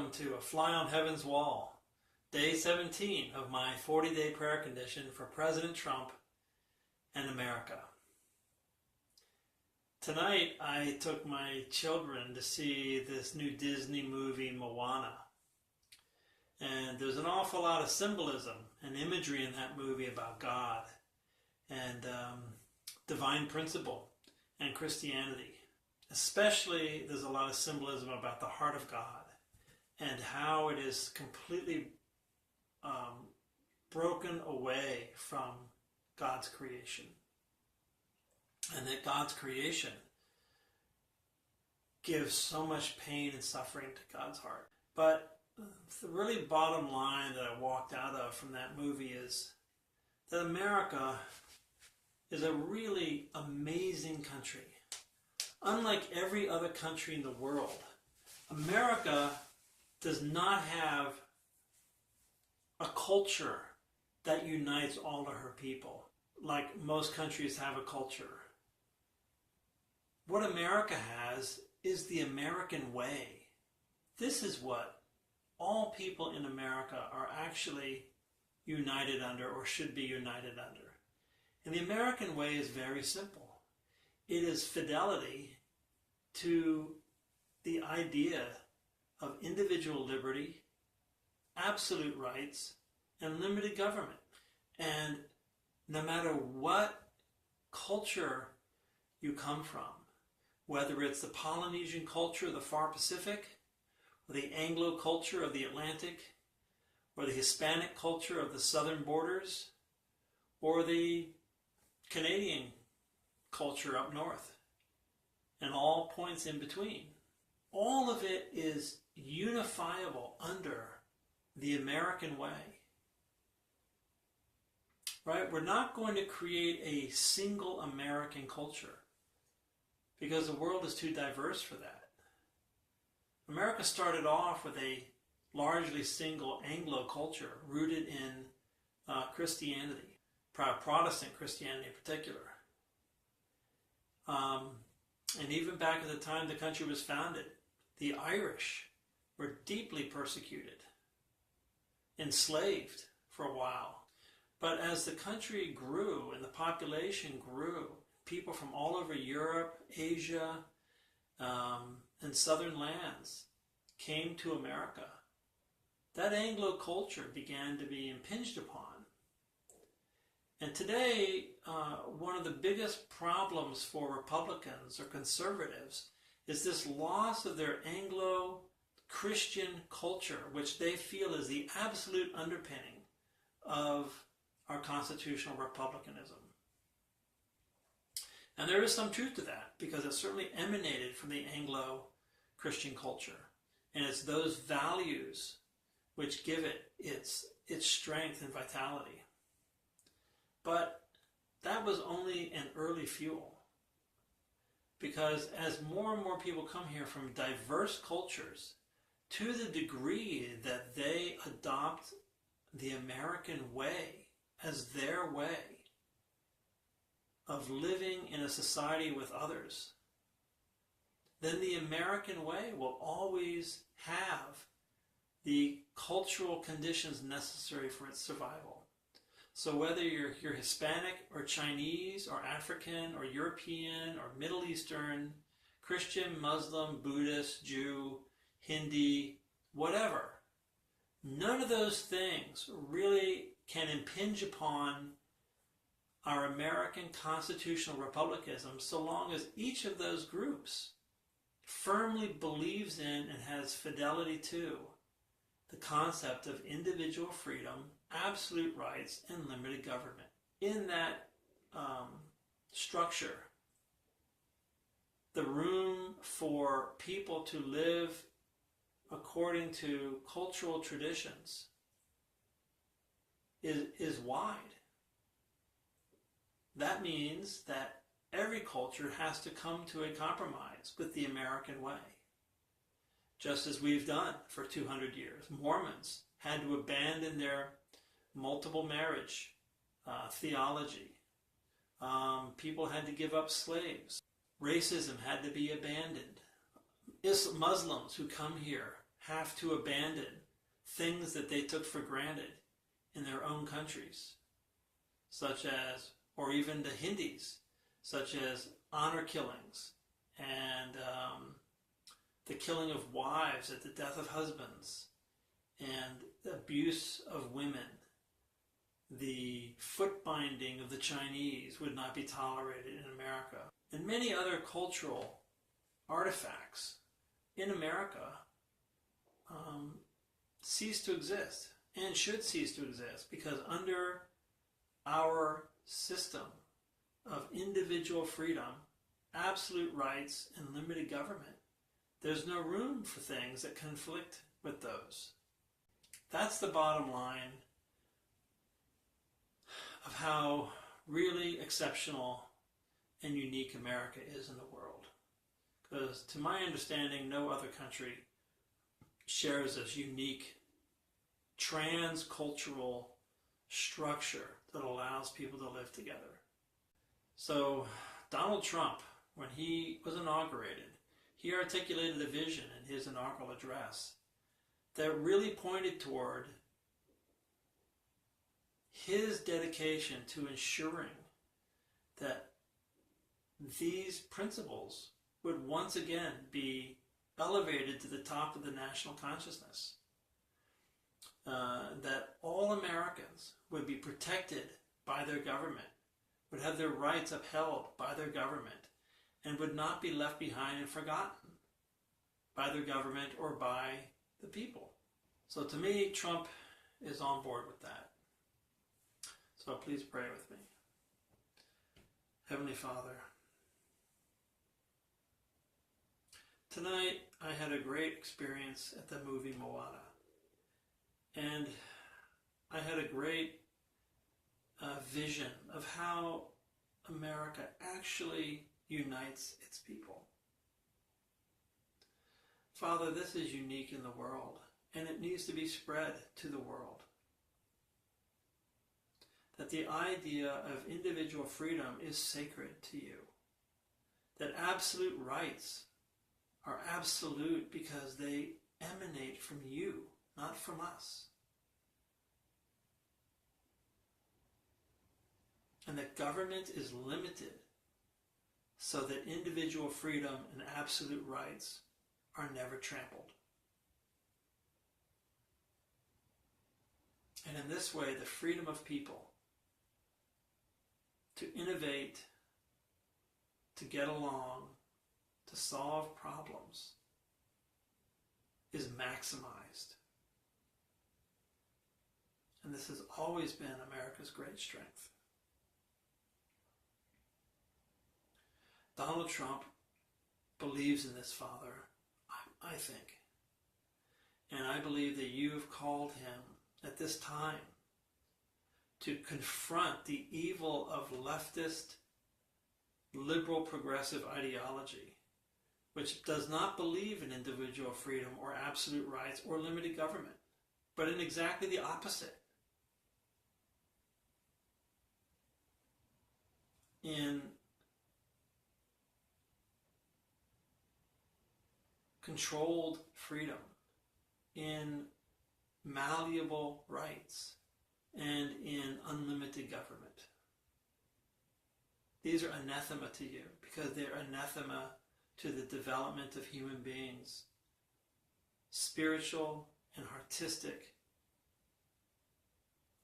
welcome to A Fly on Heaven's Wall, day 17 of my 40-day prayer condition for President Trump and America. Tonight I took my children to see this new Disney movie, Moana. And there's an awful lot of symbolism and imagery in that movie about God and divine principle and Christianity. Especially, there's a lot of symbolism about the heart of God and how it is completely broken away from God's creation. And that God's creation gives so much pain and suffering to God's heart. But the really bottom line that I walked out of from that movie is that America is a really amazing country. Unlike every other country in the world, America does not have a culture that unites all of her people, like most countries have a culture. What America has is the American way. This is what all people in America are actually united under, or should be united under. And the American way is very simple. It is fidelity to the idea of individual liberty, absolute rights, and limited government. And no matter what culture you come from, whether it's the Polynesian culture of the far Pacific, or the Anglo culture of the Atlantic, or the Hispanic culture of the southern borders, or the Canadian culture up north, and all points in between. All of it is unifiable under the American way. Right? We're not going to create a single American culture because the world is too diverse for that. America started off with a largely single Anglo culture rooted in Christianity, Protestant Christianity in particular. And even back at the time the country was founded, the Irish were deeply persecuted, enslaved for a while. But as the country grew and the population grew, people from all over Europe, Asia, and southern lands came to America. That Anglo culture began to be impinged upon. And today, one of the biggest problems for Republicans or conservatives is this loss of their Anglo-Christian culture, which they feel is the absolute underpinning of our constitutional republicanism. And there is some truth to that, because it certainly emanated from the Anglo-Christian culture. And it's those values which give it its strength and vitality. But that was only an early fuel, because as more and more people come here from diverse cultures, to the degree that they adopt the American way as their way of living in a society with others, then the American way will always have the cultural conditions necessary for its survival. So whether you're Hispanic or Chinese or African or European or Middle Eastern, Christian, Muslim, Buddhist, Jew, Hindi, whatever, none of those things really can impinge upon our American constitutional republicanism so long as each of those groups firmly believes in and has fidelity to the concept of individual freedom, absolute rights, and limited government. In that structure, the room for people to live according to cultural traditions is wide. That means that every culture has to come to a compromise with the American way, just as we've done for 200 years. Mormons had to abandon their multiple marriage theology. People had to give up slaves. Racism had to be abandoned. Muslims who come here have to abandon things that they took for granted in their own countries, such as, or even the Hindis, such as honor killings and the killing of wives at the death of husbands and the abuse of women. The foot binding of the Chinese would not be tolerated in America. And many other cultural artifacts in America cease to exist and should cease to exist, because under our system of individual freedom, absolute rights, and limited government, there's no room for things that conflict with those. That's the bottom line of how really exceptional and unique America is in the world. Because to my understanding, no other country shares this unique transcultural structure that allows people to live together. So Donald Trump, when he was inaugurated, he articulated a vision in his inaugural address that really pointed toward his dedication to ensuring that these principles would once again be elevated to the top of the national consciousness. That all Americans would be protected by their government, would have their rights upheld by their government, and would not be left behind and forgotten by their government or by the people. So to me, Trump is on board with that. So please pray with me. Heavenly Father, tonight I had a great experience at the movie Moana. And I had a great vision of how America actually unites its people. Father, this is unique in the world, and it needs to be spread to the world. That the idea of individual freedom is sacred to you. That absolute rights are absolute because they emanate from you, not from us. And that government is limited so that individual freedom and absolute rights are never trampled. And in this way, the freedom of people to innovate, to get along, to solve problems is maximized. And this has always been America's great strength. Donald Trump believes in this, Father, I think. And I believe that you have called him at this time to confront the evil of leftist, liberal, progressive ideology, which does not believe in individual freedom or absolute rights or limited government, but in exactly the opposite. In controlled freedom, in malleable rights, and in unlimited government. These are anathema to you because they're anathema to the development of human beings, spiritual and artistic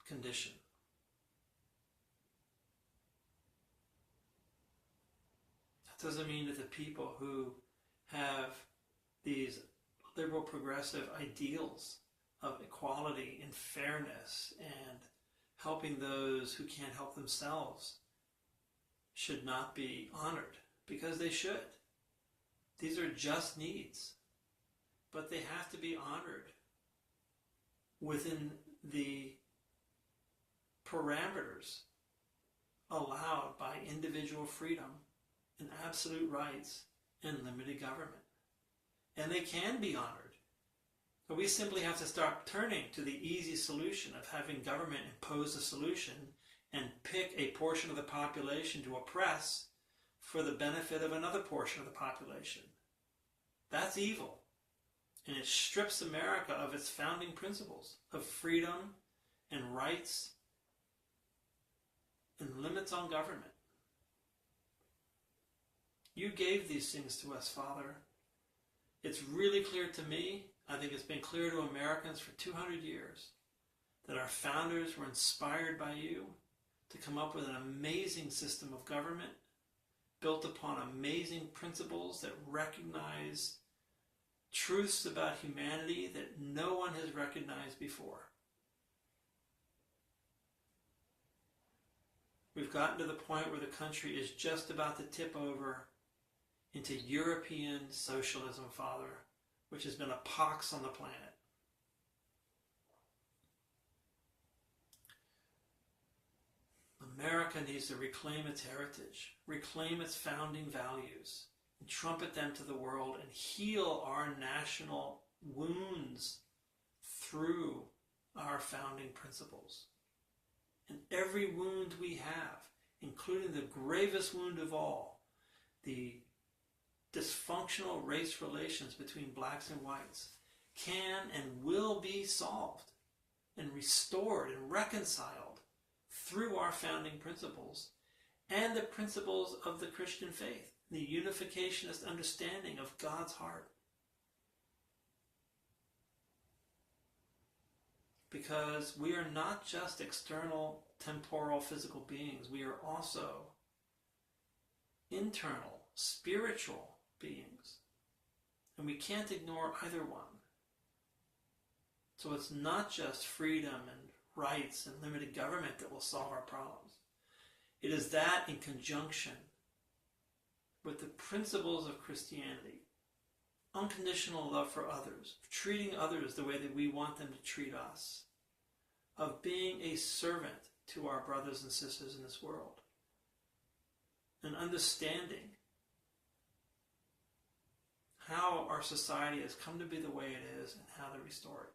condition. That doesn't mean that the people who have these liberal progressive ideals of equality and fairness and helping those who can't help themselves should not be honored, because they should. These are just needs, but they have to be honored within the parameters allowed by individual freedom and absolute rights and limited government. And they can be honored. But we simply have to start turning to the easy solution of having government impose a solution and pick a portion of the population to oppress for the benefit of another portion of the population. That's evil. And it strips America of its founding principles of freedom and rights and limits on government. You gave these things to us, Father. It's really clear to me, I think it's been clear to Americans for 200 years, that our founders were inspired by you to come up with an amazing system of government built upon amazing principles that recognize truths about humanity that no one has recognized before. We've gotten to the point where the country is just about to tip over into European socialism, Father, which has been a pox on the planet. America needs to reclaim its heritage, reclaim its founding values, and trumpet them to the world and heal our national wounds through our founding principles. And every wound we have, including the gravest wound of all, the dysfunctional race relations between blacks and whites, can and will be solved and restored and reconciled through our founding principles and the principles of the Christian faith, the unificationist understanding of God's heart. Because we are not just external, temporal, physical beings. We are also internal, spiritual beings. And we can't ignore either one. So it's not just freedom and rights and limited government that will solve our problems. It is that in conjunction with the principles of Christianity, unconditional love for others, treating others the way that we want them to treat us, of being a servant to our brothers and sisters in this world, and understanding how our society has come to be the way it is and how to restore it.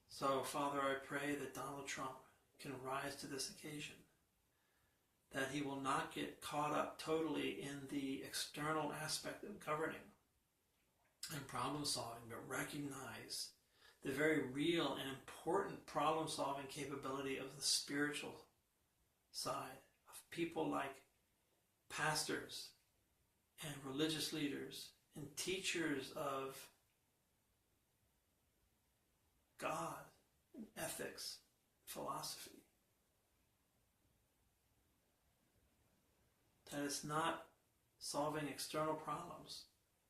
So, Father, I pray that Donald Trump can rise to this occasion, that he will not get caught up totally in the external aspect of governing and problem solving, but recognize the very real and important problem solving capability of the spiritual side of people like pastors and religious leaders and teachers of God, ethics, philosophy. That it's not solving external problems,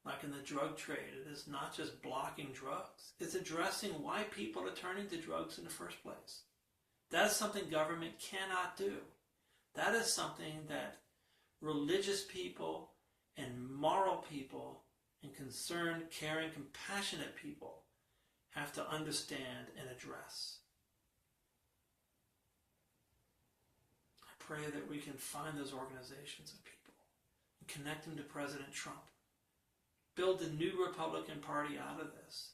like in the drug trade. It is not just blocking drugs. It's addressing why people are turning to drugs in the first place. That is something government cannot do. That is something that religious people and moral people and concerned, caring, compassionate people have to understand and address. I pray that we can find those organizations of people and connect them to President Trump. Build a new Republican Party out of this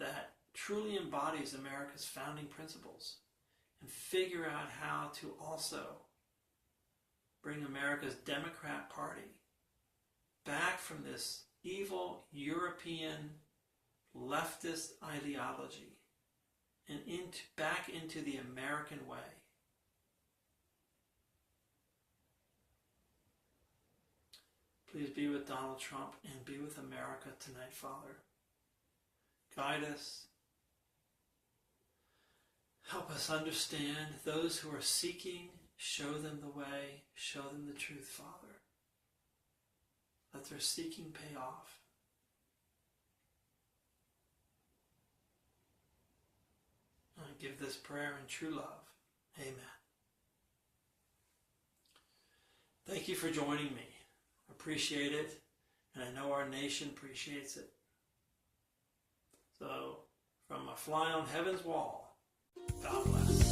that truly embodies America's founding principles, and figure out how to also bring America's Democrat Party back from this evil European leftist ideology and back into the American way. Please be with Donald Trump and be with America tonight, Father. Guide us. Help us understand those who are seeking. Show them the way. Show them the truth, Father. Let their seeking pay off. I give this prayer in true love. Amen. Thank you for joining me. Appreciate it, and I know our nation appreciates it. So, from a fly on heaven's wall, God bless.